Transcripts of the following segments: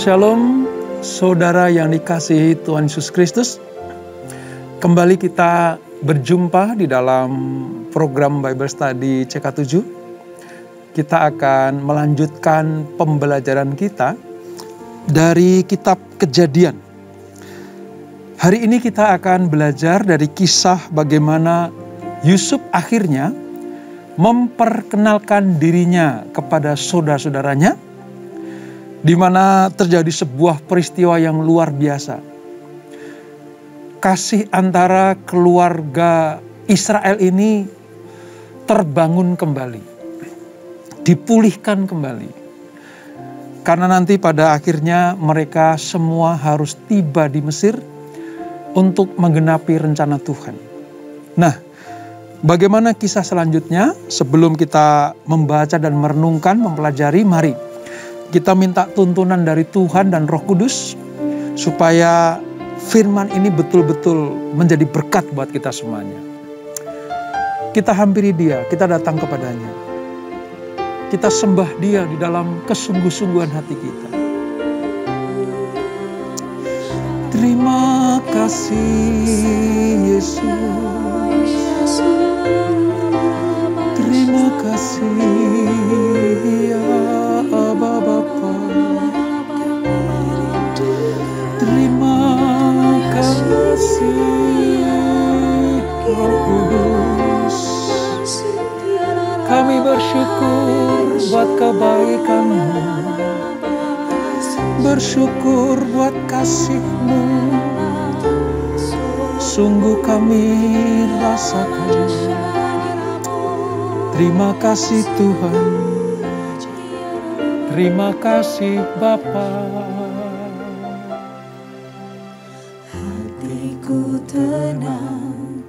Shalom, saudara yang dikasihi Tuhan Yesus Kristus. Kembali kita berjumpa di dalam program Bible Study CK7. Kita akan melanjutkan pembelajaran kita dari kitab Kejadian. Hari ini kita akan belajar dari kisah bagaimana Yusuf akhirnya memperkenalkan dirinya kepada saudara-saudaranya, di mana terjadi sebuah peristiwa yang luar biasa. Kasih antara keluarga Israel ini terbangun kembali, dipulihkan kembali. Karena nanti pada akhirnya mereka semua harus tiba di Mesir untuk menggenapi rencana Tuhan. Nah, bagaimana kisah selanjutnya? Sebelum kita membaca dan merenungkan, mempelajari, mari kita minta tuntunan dari Tuhan dan Roh Kudus supaya firman ini betul-betul menjadi berkat buat kita semuanya. Kita hampiri Dia, kita datang kepadanya. Kita sembah Dia di dalam kesungguh-sungguhan hati kita. Terima kasih Yesus. Terima kasih ya Aba Bapa. Terima kasih Roh Kudus. Kami bersyukur buat kebaikan-Mu, bersyukur buat kasih-Mu. Sungguh kami rasakan. Terima kasih Tuhan. Terima kasih Bapa. Hatiku tenang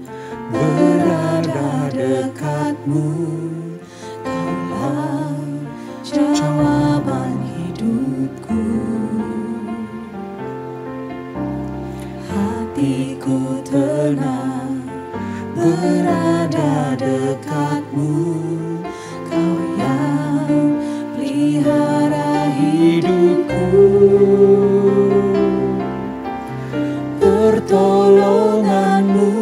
berada dekat-Mu. Kaulah jawaban hidupku. Hatiku tenang berada dekat-Mu. Kau yang pelihara hidupku. Pertolongan-Mu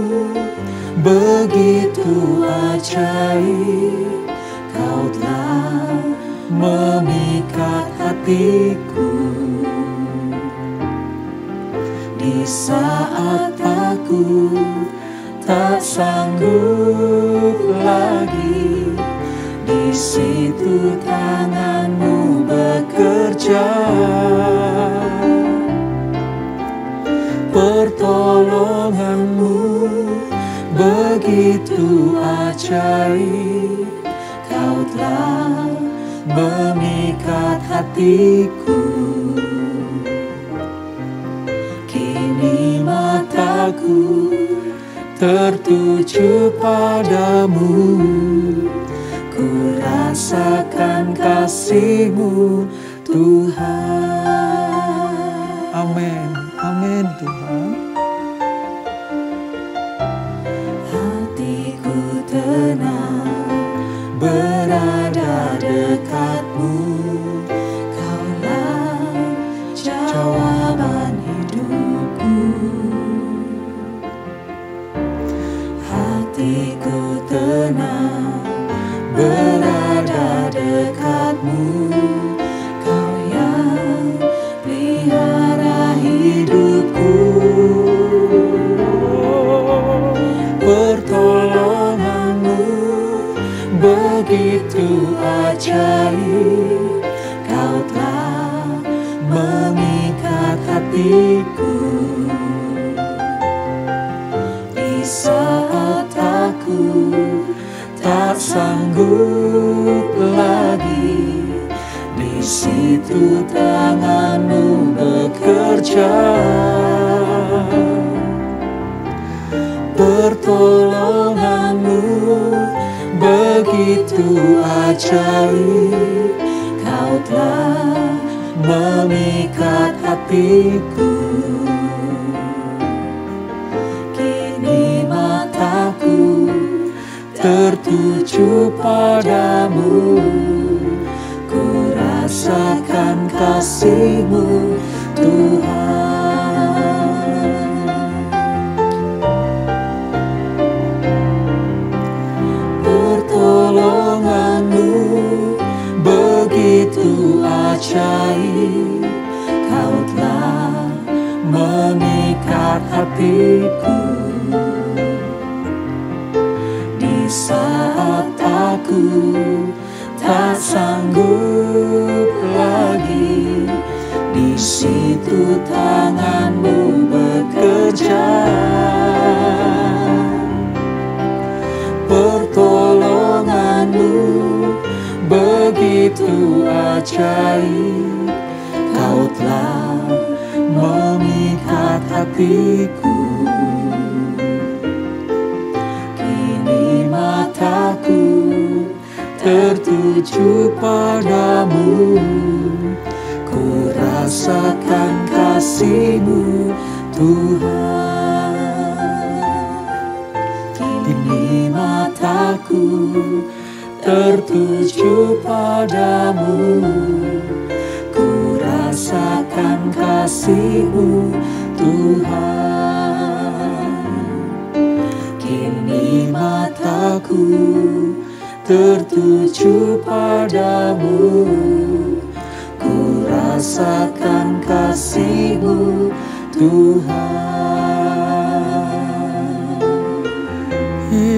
begitu ajaib. Kau telah memikat hatiku. Di saat aku tak sanggup lagi, di situ tangan-Mu bekerja. Pertolongan-Mu begitu ajaib. Kau telah memikat hatiku. Kini mataku tertuju padamu. Ku rasakan kasih-Mu Tuhan. Amin, amin Tuhan. Hatiku tenang berada dekat-Mu. Kaulah jawaban hidupku. Hatiku tenang berada dekat-Mu. Kau yang pelihara hidupku. Pertolongan-Mu begitu ajaib. Kau telah memikat hatiku. Di saat aku tak sanggup lagi, di situ tangan-Mu bekerja. Pertolongan-Mu begitu ajaib. Kau telah memikat hatiku. Kini mataku tertuju padamu. Ku rasa rasakan kasih-Mu Tuhan. Pertolongan-Mu begitu ajaib, Kau telah memikat hatiku. Di saat aku tak sanggup lagi, di situ tangan-Mu bekerja. Pertolongan-Mu begitu ajaib, Kau telah memikat hatiku. Kini mataku tertuju padamu, ku rasakan kasih-Mu Tuhan. Kini mataku tertuju padamu, ku rasakan kasih-Mu Tuhan. Kini mataku tertuju padamu, ku rasakan kasih-Mu Tuhan.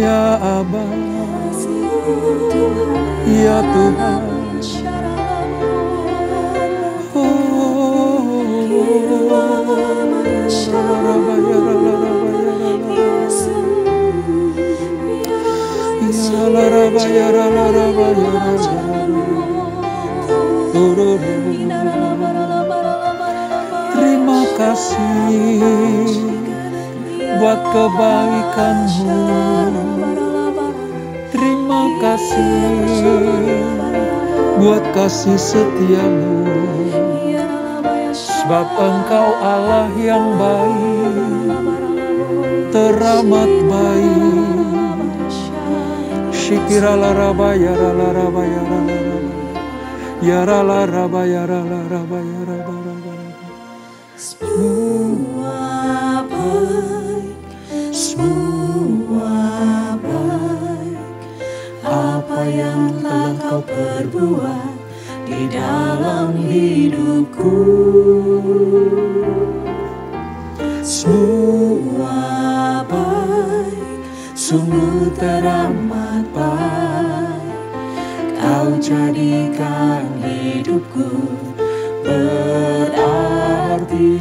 Ya Aba, ya Tuhan, terima kasih buat kebaikan-Mu. Terima kasih buat kasih setia-Mu. Sebab Engkau Allah yang baik, teramat baik. Shikirala raba yarala raba yarala raba yarala raba yarala raba yaraba raba. Semua baik, semua baik. Apa yang telah Kau perbuat di dalam hidupku, semua baik, sungguh teramat baik. Kau jadikan hidupku berarti.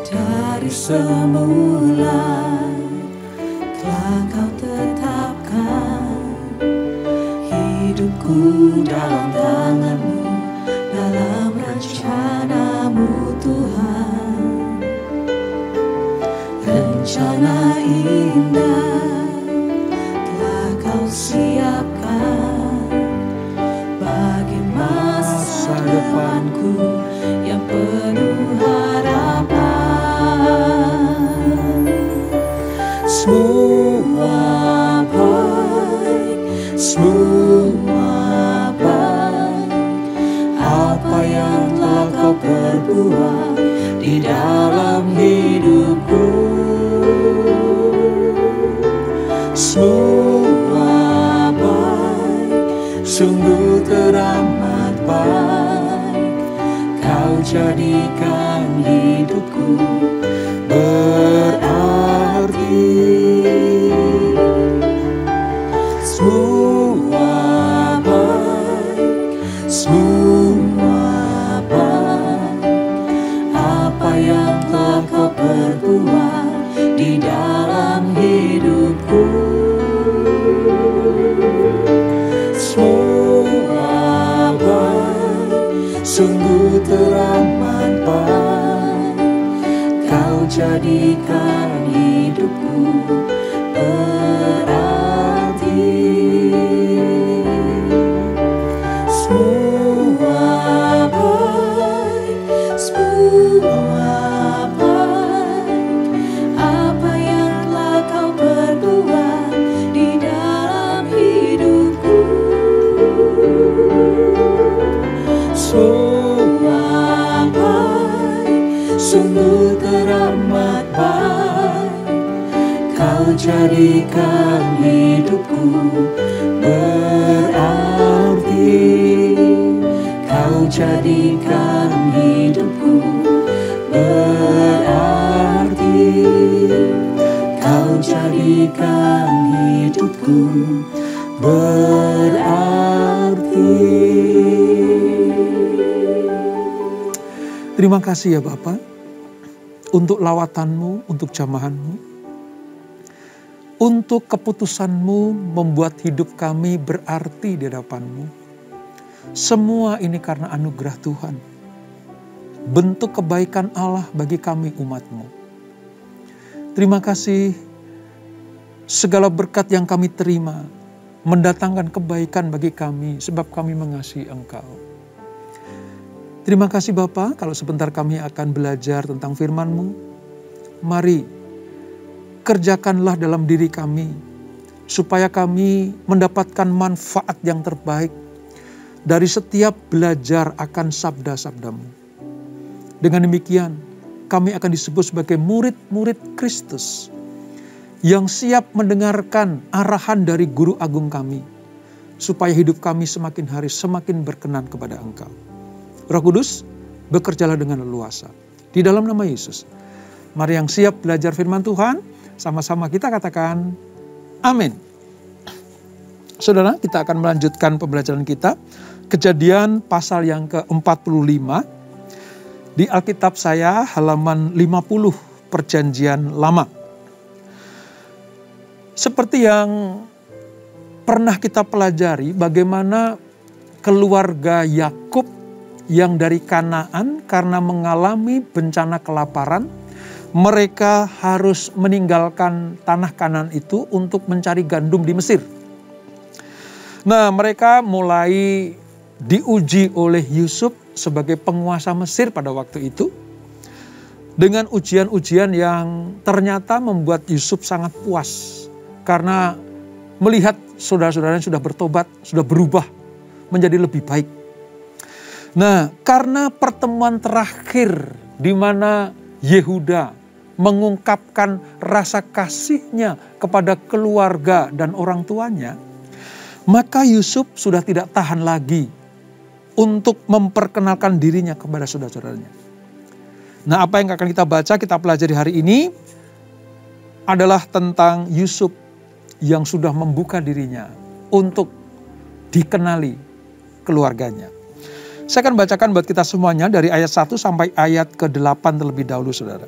Dari semula telah Kau tetapkan hidupku dalam tangan-Mu, dalam rencana-Mu Tuhan. Rencana indah telah Kau siapkan bagi masa depanku yang penuh harapan. Semua baik, semua baik. Apa yang telah Kau perbuat di dalam hidupku, semua baik, sungguh teramat baik. Kau jadikan hidupku berarti. Semua baik, semua baik. Apa yang telah Kau perbuat di dalam hidupku, semua baik, sungguh teramat baik. jadikan hidupku berarti. Kau jadikan hidupku berarti. Kau jadikan hidupku berarti. Terima kasih ya Bapa, untuk lawatanmu, untuk jamahanmu, untuk keputusanmu membuat hidup kami berarti di hadapanmu. Semua ini karena anugerah Tuhan, bentuk kebaikan Allah bagi kami umat-Mu. Terima kasih, segala berkat yang kami terima mendatangkan kebaikan bagi kami sebab kami mengasihi Engkau. Terima kasih Bapa, kalau sebentar kami akan belajar tentang firman-Mu. Mari, kerjakanlah dalam diri kami, supaya kami mendapatkan manfaat yang terbaik dari setiap belajar akan sabda-sabda-Mu. Dengan demikian, kami akan disebut sebagai murid-murid Kristus, yang siap mendengarkan arahan dari Guru Agung kami, supaya hidup kami semakin hari semakin berkenan kepada Engkau. Roh Kudus, bekerjalah dengan leluasa. Di dalam nama Yesus. Mari yang siap belajar firman Tuhan, sama-sama kita katakan, amin. Saudara, kita akan melanjutkan pembelajaran kita. Kejadian pasal yang ke-45. Di Alkitab saya, halaman 50, Perjanjian Lama. Seperti yang pernah kita pelajari, bagaimana keluarga Yakub yang dari Kanaan karena mengalami bencana kelaparan, mereka harus meninggalkan tanah Kanaan itu untuk mencari gandum di Mesir. Nah, mereka mulai diuji oleh Yusuf sebagai penguasa Mesir pada waktu itu, dengan ujian-ujian yang ternyata membuat Yusuf sangat puas karena melihat saudara-saudaranya sudah bertobat, sudah berubah menjadi lebih baik. Nah, karena pertemuan terakhir di mana Yehuda mengungkapkan rasa kasihnya kepada keluarga dan orang tuanya, maka Yusuf sudah tidak tahan lagi untuk memperkenalkan dirinya kepada saudara-saudaranya. Nah, apa yang akan kita baca, kita pelajari hari ini adalah tentang Yusuf yang sudah membuka dirinya untuk dikenali keluarganya. Saya akan bacakan buat kita semuanya dari ayat 1 sampai ayat ke-8 terlebih dahulu, saudara.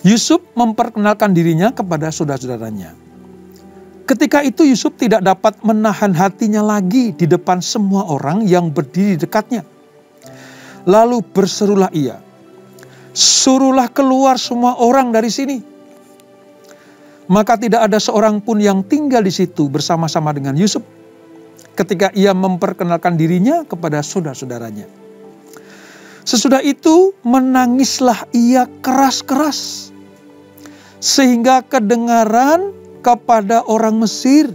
Yusuf memperkenalkan dirinya kepada saudara-saudaranya. Ketika itu Yusuf tidak dapat menahan hatinya lagi di depan semua orang yang berdiri dekatnya. Lalu berserulah ia, "Suruhlah keluar semua orang dari sini." Maka tidak ada seorang pun yang tinggal di situ bersama-sama dengan Yusuf ketika ia memperkenalkan dirinya kepada saudara-saudaranya. Sesudah itu menangislah ia keras-keras, sehingga kedengaran kepada orang Mesir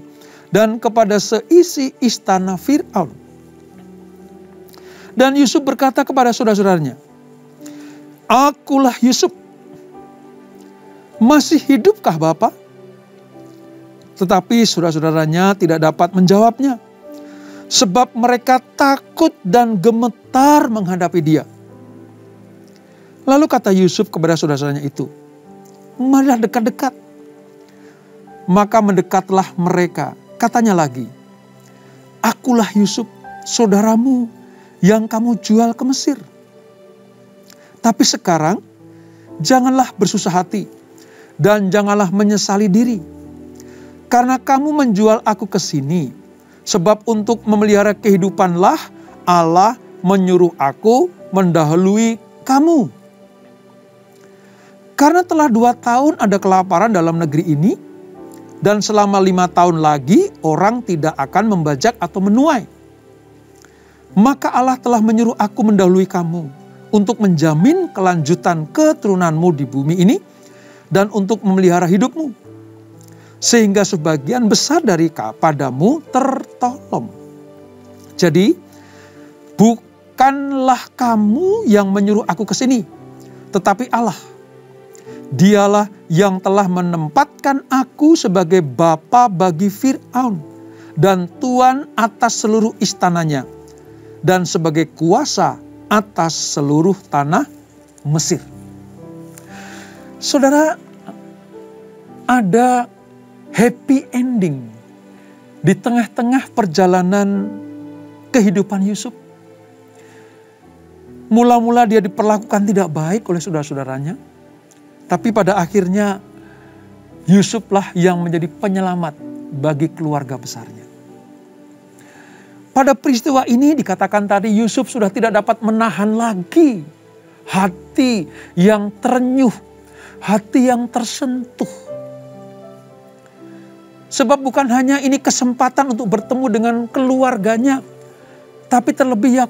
dan kepada seisi istana Fir'aun. Dan Yusuf berkata kepada saudara-saudaranya, "Akulah Yusuf. Masih hidupkah Bapak?" Tetapi saudara-saudaranya tidak dapat menjawabnya, sebab mereka takut dan gemetar menghadapi dia. Lalu kata Yusuf kepada saudara-saudaranya itu, "Marilah dekat-dekat." Maka mendekatlah mereka. Katanya lagi, "Akulah Yusuf, saudaramu yang kamu jual ke Mesir. Tapi sekarang janganlah bersusah hati dan janganlah menyesali diri, karena kamu menjual aku ke sini. Sebab untuk memelihara kehidupanlah Allah menyuruh aku mendahului kamu. Karena telah 2 tahun ada kelaparan dalam negeri ini, dan selama 5 tahun lagi orang tidak akan membajak atau menuai. Maka Allah telah menyuruh aku mendahului kamu untuk menjamin kelanjutan keturunanmu di bumi ini dan untuk memelihara hidupmu, sehingga sebagian besar dari padamu tertolong. Jadi, bukanlah kamu yang menyuruh aku ke sini, tetapi Allah. Dialah yang telah menempatkan aku sebagai bapa bagi Fir'aun dan tuan atas seluruh istananya dan sebagai kuasa atas seluruh tanah Mesir. Saudara, ada happy ending di tengah-tengah perjalanan kehidupan Yusuf. Mula-mula dia diperlakukan tidak baik oleh saudara-saudaranya, tapi pada akhirnya Yusuflah yang menjadi penyelamat bagi keluarga besarnya. Pada peristiwa ini dikatakan tadi Yusuf sudah tidak dapat menahan lagi hati yang terenyuh, hati yang tersentuh. Sebab bukan hanya ini kesempatan untuk bertemu dengan keluarganya, tapi terlebih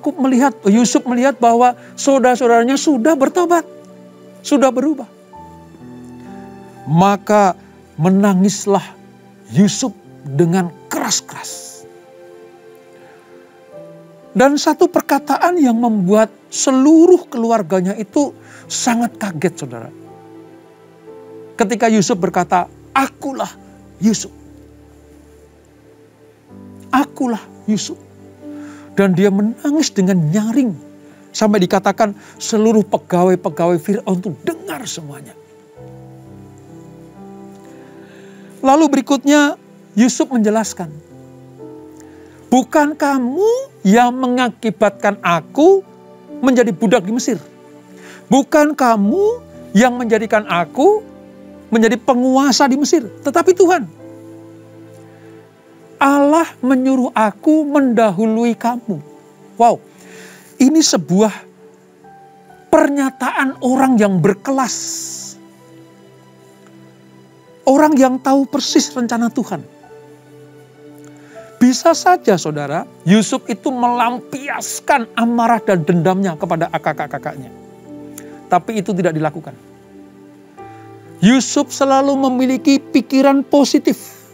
Yusuf melihat bahwa saudara-saudaranya sudah bertobat, sudah berubah. Maka menangislah Yusuf dengan keras-keras. Dan satu perkataan yang membuat seluruh keluarganya itu sangat kaget, saudara. Ketika Yusuf berkata, "Akulah Yusuf. Akulah Yusuf." Dan dia menangis dengan nyaring. Sampai dikatakan seluruh pegawai-pegawai Fir'aun itu dengar semuanya. Lalu berikutnya Yusuf menjelaskan, "Bukan kamu yang mengakibatkan aku menjadi budak di Mesir. Bukan kamu yang menjadikan aku menjadi penguasa di Mesir, tetapi Tuhan. Allah menyuruh aku mendahului kamu." Wow, ini sebuah pernyataan orang yang berkelas. Orang yang tahu persis rencana Tuhan. Bisa saja saudara, Yusuf itu melampiaskan amarah dan dendamnya kepada kakak-kakaknya. Tapi itu tidak dilakukan. Yusuf selalu memiliki pikiran positif.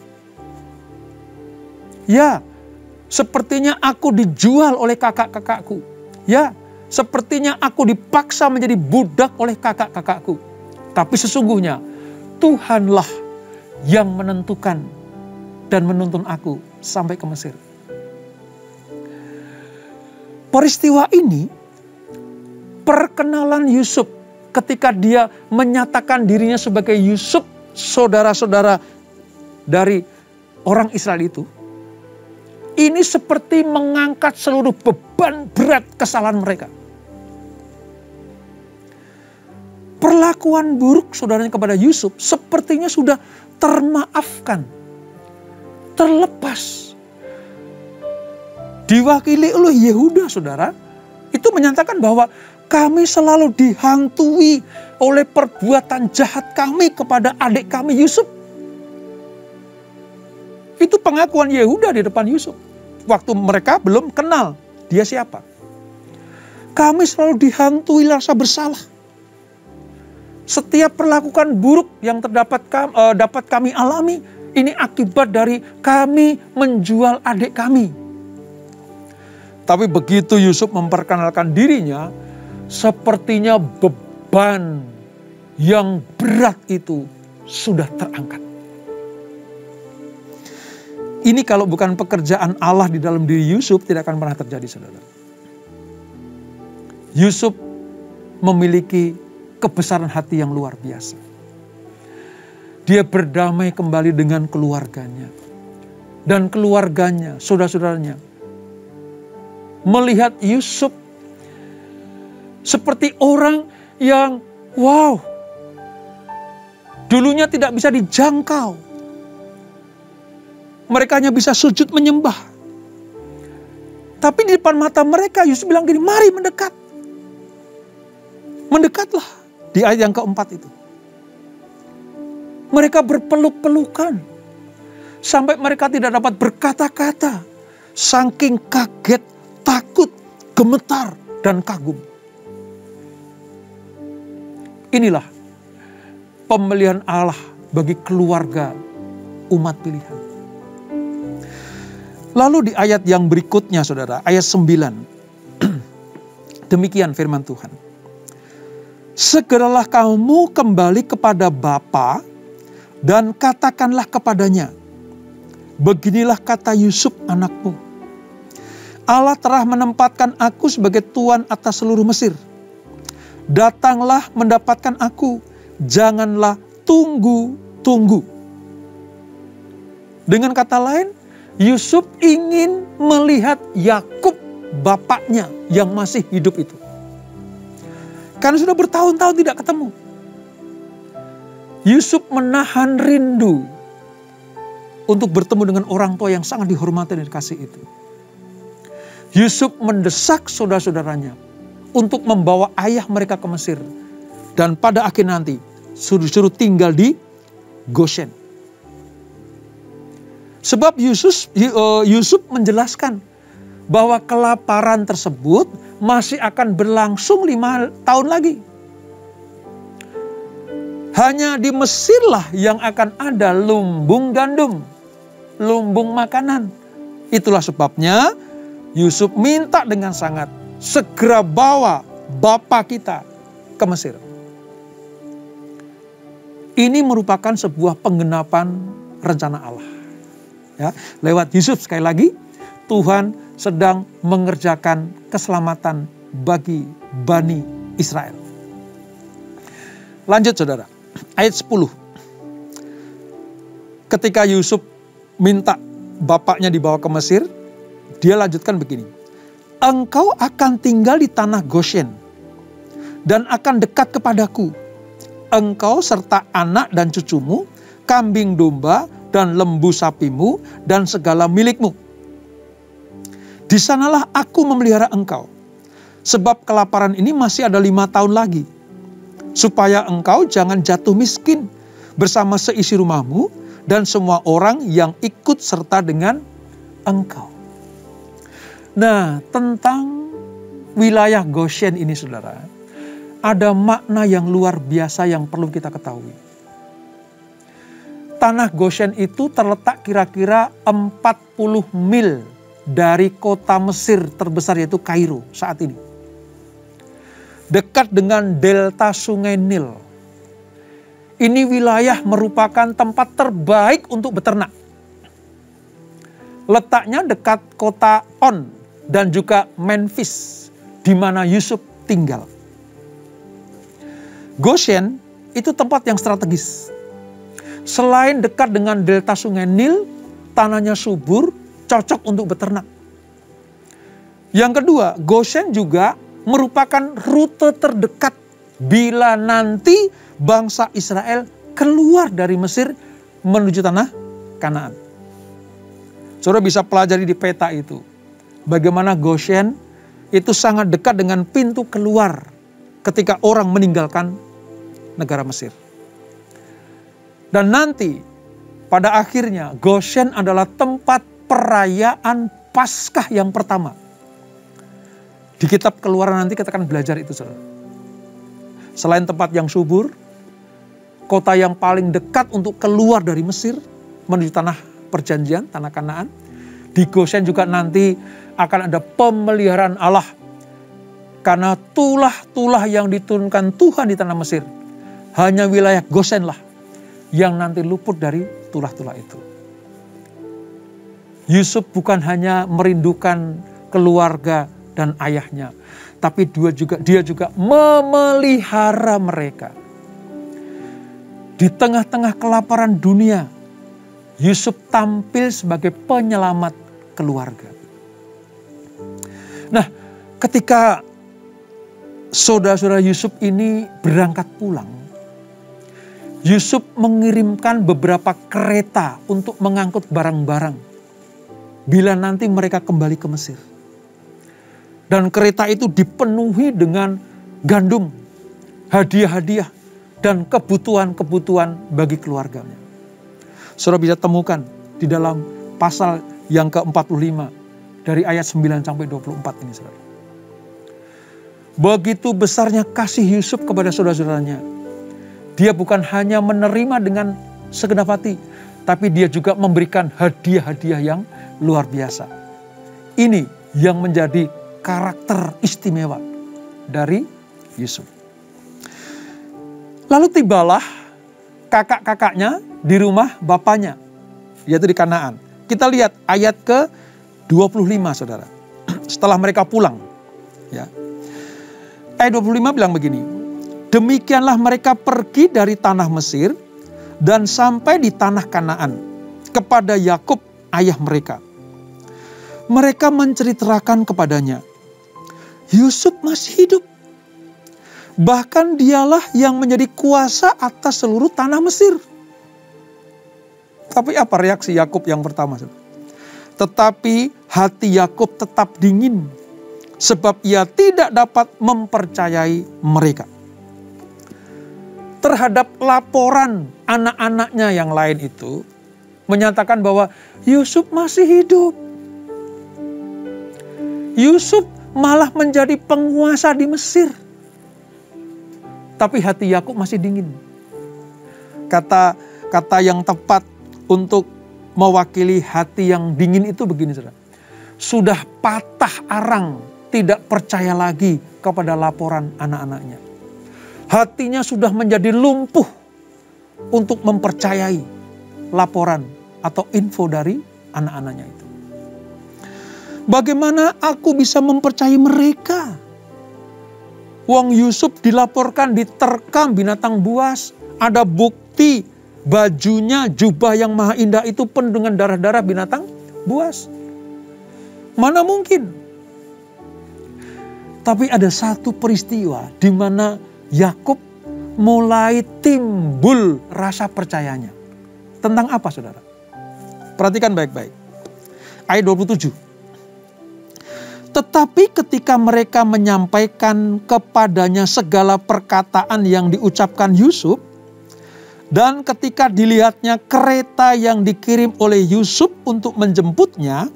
Ya, sepertinya aku dijual oleh kakak-kakakku. Ya, sepertinya aku dipaksa menjadi budak oleh kakak-kakakku. Tapi sesungguhnya Tuhanlah yang menentukan dan menuntun aku sampai ke Mesir. Peristiwa ini, perkenalan Yusuf ketika dia menyatakan dirinya sebagai Yusuf, saudara-saudara dari orang Israel itu, ini seperti mengangkat seluruh beban berat kesalahan mereka. Perlakuan buruk saudaranya kepada Yusuf sepertinya sudah termaafkan, terlepas. Diwakili oleh Yehuda, saudara, itu menyatakan bahwa kami selalu dihantui oleh perbuatan jahat kami kepada adik kami Yusuf. Itu pengakuan Yehuda di depan Yusuf. Waktu mereka belum kenal dia siapa. Kami selalu dihantui rasa bersalah. Setiap perlakuan buruk yang dapat kami alami, ini akibat dari kami menjual adik kami. Tapi begitu Yusuf memperkenalkan dirinya, sepertinya beban yang berat itu sudah terangkat. Ini kalau bukan pekerjaan Allah di dalam diri Yusuf, tidak akan pernah terjadi, saudara. Yusuf memiliki kebesaran hati yang luar biasa. Dia berdamai kembali dengan keluarganya. Dan keluarganya, saudara-saudaranya, melihat Yusuf seperti orang yang wow, dulunya tidak bisa dijangkau. Mereka hanya bisa sujud menyembah. Tapi di depan mata mereka Yusuf bilang gini, "Mari mendekat." Mendekatlah. Di ayat yang keempat itu. Mereka berpeluk-pelukan. Sampai mereka tidak dapat berkata-kata. Saking kaget, takut, gemetar, dan kagum. Inilah pemeliharaan Allah bagi keluarga umat pilihan. Lalu di ayat yang berikutnya, saudara, ayat 9. Demikian firman Tuhan. segeralah kamu kembali kepada Bapa dan katakanlah kepadanya, beginilah kata Yusuf anakmu, Allah telah menempatkan aku sebagai tuan atas seluruh Mesir. Datanglah mendapatkan aku, janganlah tunggu-tunggu. Dengan kata lain, Yusuf ingin melihat Yakub, bapaknya yang masih hidup itu. Karena sudah bertahun-tahun tidak ketemu. Yusuf menahan rindu untuk bertemu dengan orang tua yang sangat dihormati dan dikasihi itu. Yusuf mendesak saudara-saudaranya untuk membawa ayah mereka ke Mesir. Dan pada akhir nanti suruh tinggal di Goshen. Sebab Yusuf menjelaskan bahwa kelaparan tersebut masih akan berlangsung 5 tahun lagi. Hanya di Mesirlah yang akan ada lumbung gandum, lumbung makanan. Itulah sebabnya Yusuf minta dengan sangat, segera bawa bapak kita ke Mesir. Ini merupakan sebuah penggenapan rencana Allah. Ya, lewat Yusuf sekali lagi, Tuhan sedang mengerjakan keselamatan bagi Bani Israel. Lanjut saudara, ayat 10. Ketika Yusuf minta bapaknya dibawa ke Mesir, dia lanjutkan begini. Engkau akan tinggal di tanah Goshen dan akan dekat kepadaku. Engkau serta anak dan cucumu, kambing domba dan lembu sapimu dan segala milikmu. Di sanalah aku memelihara engkau. Sebab kelaparan ini masih ada 5 tahun lagi. Supaya engkau jangan jatuh miskin bersama seisi rumahmu dan semua orang yang ikut serta dengan engkau. Nah, tentang wilayah Goshen ini saudara, ada makna yang luar biasa yang perlu kita ketahui. Tanah Goshen itu terletak kira-kira 40 mil dari kota Mesir terbesar yaitu Kairo saat ini. Dekat dengan delta sungai Nil. Ini wilayah merupakan tempat terbaik untuk beternak. Letaknya dekat kota On dan juga Memphis, di mana Yusuf tinggal. Goshen itu tempat yang strategis. Selain dekat dengan delta sungai Nil, tanahnya subur, cocok untuk beternak. Yang kedua, Goshen juga merupakan rute terdekat bila nanti bangsa Israel keluar dari Mesir menuju tanah Kanaan. Saudara bisa pelajari di peta itu. Bagaimana Goshen itu sangat dekat dengan pintu keluar ketika orang meninggalkan negara Mesir. Dan nanti pada akhirnya Goshen adalah tempat perayaan Paskah yang pertama. Di kitab Keluaran nanti kita akan belajar itu saudara. Selain tempat yang subur, kota yang paling dekat untuk keluar dari Mesir menuju tanah perjanjian, tanah Kanaan. Di Goshen juga nanti akan ada pemeliharaan Allah. Karena tulah-tulah yang diturunkan Tuhan di tanah Mesir, hanya wilayah Goshen lah yang nanti luput dari tulah-tulah itu. Yusuf bukan hanya merindukan keluarga dan ayahnya, tapi dia juga memelihara mereka. Di tengah-tengah kelaparan dunia, Yusuf tampil sebagai penyelamat keluarga. Nah, ketika saudara-saudara Yusuf ini berangkat pulang, Yusuf mengirimkan beberapa kereta untuk mengangkut barang-barang bila nanti mereka kembali ke Mesir. Dan kereta itu dipenuhi dengan gandum, hadiah-hadiah, dan kebutuhan-kebutuhan bagi keluarganya. Saudara bisa temukan di dalam pasal yang ke-45 dari ayat 9 sampai 24 ini saudara. Begitu besarnya kasih Yusuf kepada saudara-saudaranya. Dia bukan hanya menerima dengan segenap hati, tapi dia juga memberikan hadiah-hadiah yang luar biasa. Ini yang menjadi karakter istimewa dari Yusuf. Lalu tibalah kakak-kakaknya di rumah bapaknya, yaitu di Kanaan. Kita lihat ayat ke-25, saudara. Setelah mereka pulang. Ya. Ayat 25 bilang begini. Demikianlah mereka pergi dari tanah Mesir dan sampai di tanah Kanaan kepada Yakub ayah mereka. Mereka menceritakan kepadanya, Yusuf masih hidup. Bahkan dialah yang menjadi kuasa atas seluruh tanah Mesir. Tapi apa reaksi Yakub yang pertama? Tetapi hati Yakub tetap dingin, sebab ia tidak dapat mempercayai mereka. Terhadap laporan anak-anaknya yang lain itu, menyatakan bahwa Yusuf masih hidup. Yusuf malah menjadi penguasa di Mesir. Tapi hati Yakub masih dingin. Kata yang tepat untuk mewakili hati yang dingin itu begini, saudara. Sudah patah arang, tidak percaya lagi kepada laporan anak-anaknya. Hatinya sudah menjadi lumpuh untuk mempercayai laporan atau info dari anak-anaknya itu. Bagaimana aku bisa mempercayai mereka? Wong Yusuf dilaporkan diterkam binatang buas. Ada bukti bajunya, jubah yang maha indah itu penuh dengan darah-darah binatang buas. Mana mungkin? Tapi ada satu peristiwa di mana Yakub mulai timbul rasa percayanya. Tentang apa, saudara? Perhatikan baik-baik. Ayat 27. Tetapi ketika mereka menyampaikan kepadanya segala perkataan yang diucapkan Yusuf, dan ketika dilihatnya kereta yang dikirim oleh Yusuf untuk menjemputnya,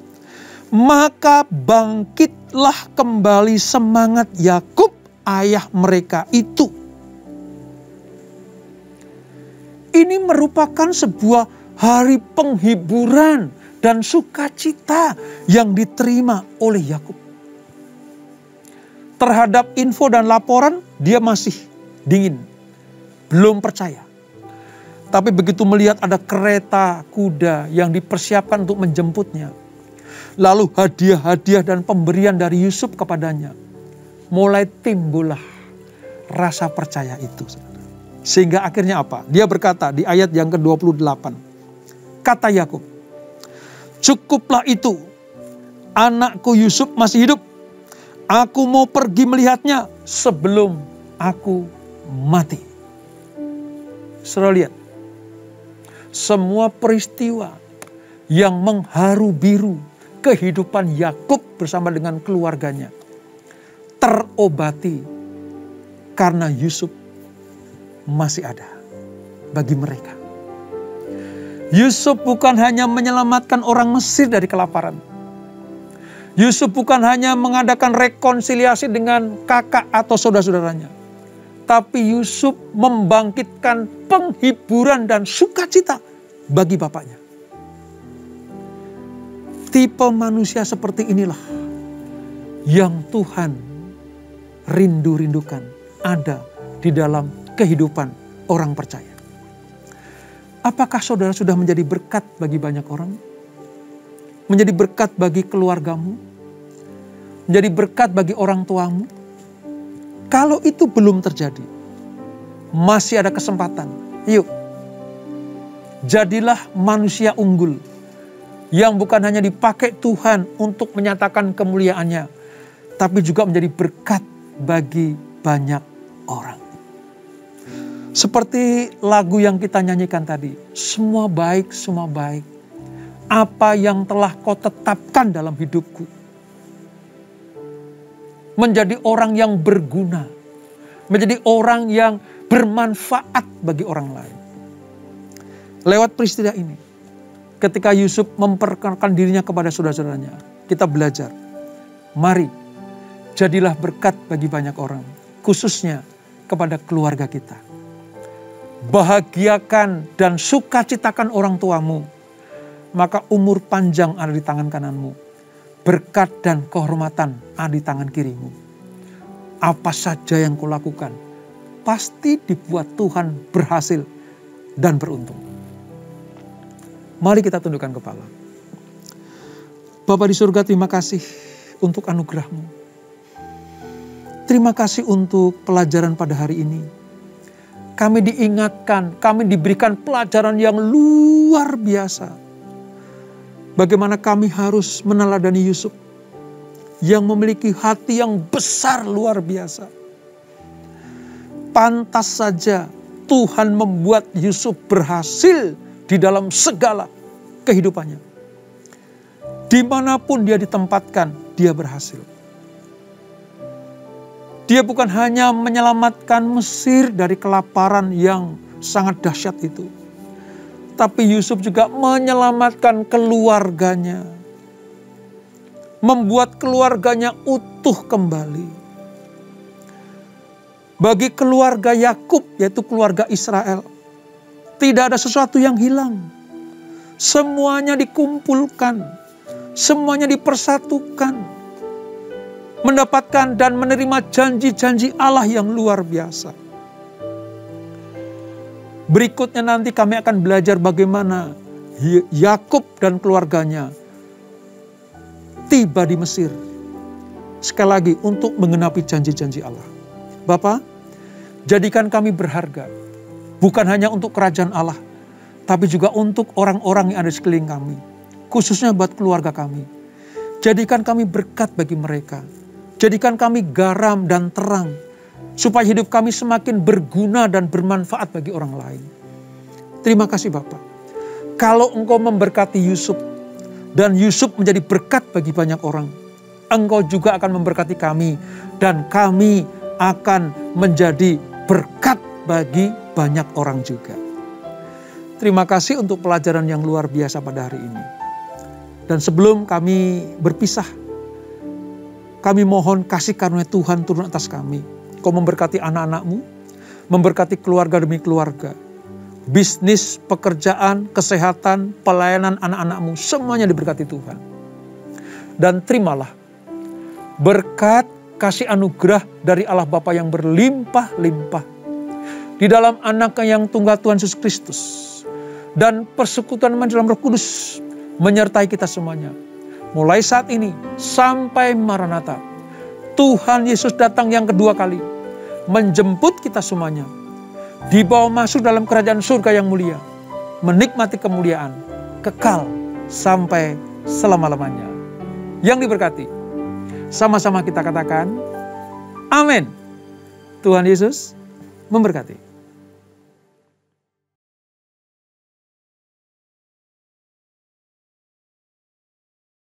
maka bangkitlah kembali semangat Yakub ayah mereka itu. Ini merupakan sebuah hari penghiburan dan sukacita yang diterima oleh Yakub. Terhadap info dan laporan, dia masih dingin, belum percaya. Tapi begitu melihat ada kereta kuda yang dipersiapkan untuk menjemputnya, lalu hadiah-hadiah dan pemberian dari Yusuf kepadanya, mulai timbullah rasa percaya itu. Sehingga akhirnya apa? Dia berkata di ayat yang ke-28. Kata Yakub, cukuplah itu, anakku Yusuf masih hidup. Aku mau pergi melihatnya sebelum aku mati. Saudara lihat, semua peristiwa yang mengharu biru kehidupan Yakub bersama dengan keluarganya terobati karena Yusuf masih ada bagi mereka. Yusuf bukan hanya menyelamatkan orang Mesir dari kelaparan. Yusuf bukan hanya mengadakan rekonsiliasi dengan kakak atau saudara-saudaranya. Tapi Yusuf membangkitkan penghiburan dan sukacita bagi bapaknya. Tipe manusia seperti inilah yang Tuhan rindu-rindukan ada di dalam kehidupan orang percaya. Apakah saudara sudah menjadi berkat bagi banyak orang? Menjadi berkat bagi keluargamu? Menjadi berkat bagi orang tuamu? Kalau itu belum terjadi, masih ada kesempatan. Yuk, jadilah manusia unggul yang bukan hanya dipakai Tuhan untuk menyatakan kemuliaannya, tapi juga menjadi berkat bagi banyak orang. Seperti lagu yang kita nyanyikan tadi, semua baik, semua baik. Apa yang telah kau tetapkan dalam hidupku. Menjadi orang yang berguna. Menjadi orang yang bermanfaat bagi orang lain. Lewat peristiwa ini, ketika Yusuf memperkenalkan dirinya kepada saudara-saudaranya, kita belajar. Mari, jadilah berkat bagi banyak orang. Khususnya kepada keluarga kita. Bahagiakan dan sukacitakan orang tuamu. Maka umur panjang ada di tangan kananmu. Berkat dan kehormatan ada di tangan kirimu. Apa saja yang kau lakukan, pasti dibuat Tuhan berhasil dan beruntung. Mari kita tundukkan kepala. Bapa di surga, terima kasih untuk anugerah-Mu. Terima kasih untuk pelajaran pada hari ini. Kami diingatkan, kami diberikan pelajaran yang luar biasa. Bagaimana kami harus meneladani Yusuf yang memiliki hati yang besar luar biasa. Pantas saja Tuhan membuat Yusuf berhasil di dalam segala kehidupannya. Dimanapun dia ditempatkan, dia berhasil. Dia bukan hanya menyelamatkan Mesir dari kelaparan yang sangat dahsyat itu, tapi Yusuf juga menyelamatkan keluarganya, membuat keluarganya utuh kembali. Bagi keluarga Yakub, yaitu keluarga Israel, tidak ada sesuatu yang hilang. Semuanya dikumpulkan, semuanya dipersatukan, mendapatkan dan menerima janji-janji Allah yang luar biasa. Berikutnya nanti kami akan belajar bagaimana Yakub dan keluarganya tiba di Mesir. Sekali lagi untuk mengenapi janji-janji Allah. Bapa, jadikan kami berharga. Bukan hanya untuk kerajaan Allah, tapi juga untuk orang-orang yang ada di sekeliling kami. Khususnya buat keluarga kami. Jadikan kami berkat bagi mereka. Jadikan kami garam dan terang, supaya hidup kami semakin berguna dan bermanfaat bagi orang lain. Terima kasih Bapak. Kalau Engkau memberkati Yusuf, dan Yusuf menjadi berkat bagi banyak orang, Engkau juga akan memberkati kami, dan kami akan menjadi berkat bagi banyak orang juga. Terima kasih untuk pelajaran yang luar biasa pada hari ini. Dan sebelum kami berpisah, kami mohon kasih karunia Tuhan turun atas kami. Kau memberkati anak-anak-Mu, memberkati keluarga demi keluarga. Bisnis, pekerjaan, kesehatan, pelayanan anak-anak-Mu, semuanya diberkati Tuhan. Dan terimalah berkat kasih anugerah dari Allah Bapa yang berlimpah-limpah di dalam Anak-Nya yang tunggal Tuhan Yesus Kristus. Dan persekutuan dalam Roh Kudus menyertai kita semuanya. Mulai saat ini sampai Maranatha, Tuhan Yesus datang yang kedua kali, menjemput kita semuanya, dibawa masuk dalam kerajaan surga yang mulia, menikmati kemuliaan kekal sampai selama-lamanya. Yang diberkati, sama-sama kita katakan, amin. Tuhan Yesus memberkati.